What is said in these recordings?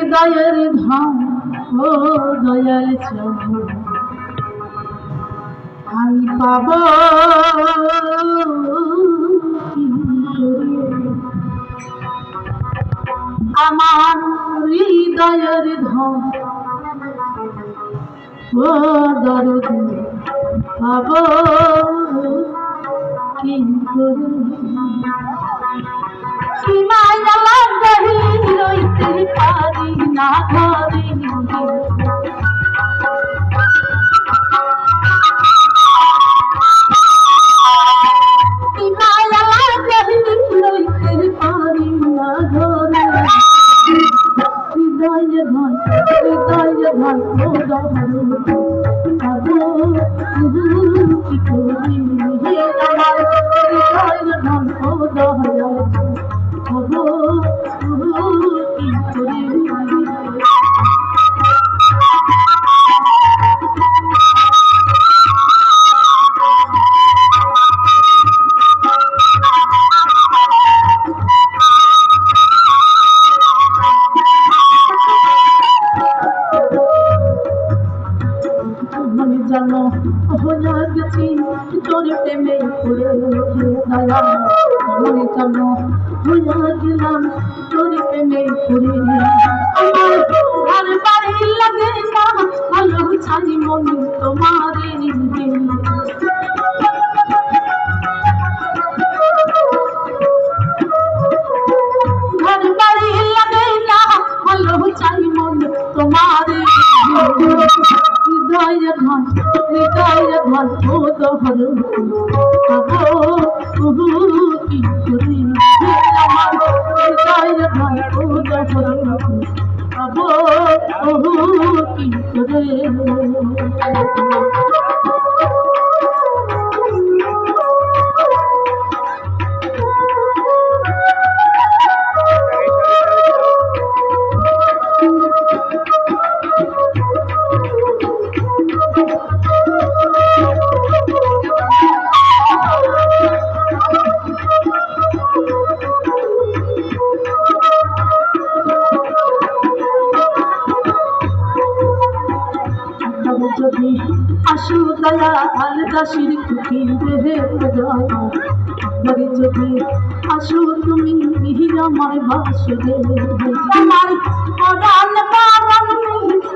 হৃদয়ের ধাম ও দয়াল চরণ আমি পাব কি করে? আমার হৃদয়ের ধাম ও দরদ পাব কি করে? সীমায় আমার গহীন রইতে পারি না ঘরে হৃদয় ভাই কি করি আমার হৃদয় ধন কি করি? জানো হইয়া গেছি তোর প্রেমে পড়ে দয়া মনে জানো হইয়া গেলাম তোর প্রেমে পড়ে আমার ঘর বাড়ি লাগে না ভালো ছাই মন তোমারে ঘর বাড়ি লাগে না ভালো ছাই মন তোমারে হৃদয় ধন ও দহর পাবো কি করি আমার হৃদয় ধন ও দহর পাবো কি করে? যদি আসু দয়া আলদাসির কুটি দেহে দয়া যদি আসু তুমি আমার বাসুদেব আমার পরাণ পাবন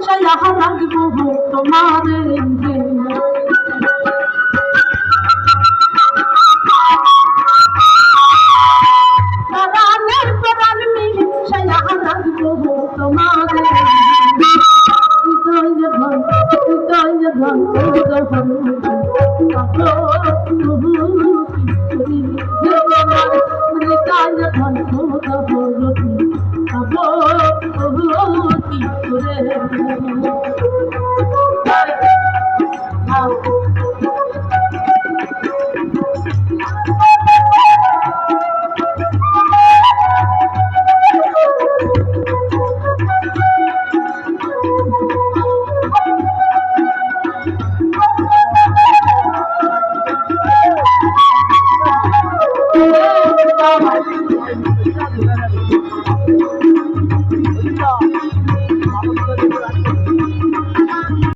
সয়া রাখবো তোমার পরাণের পরাণ সয়া রাখবো তোমার হৃদয় ধন কি করে?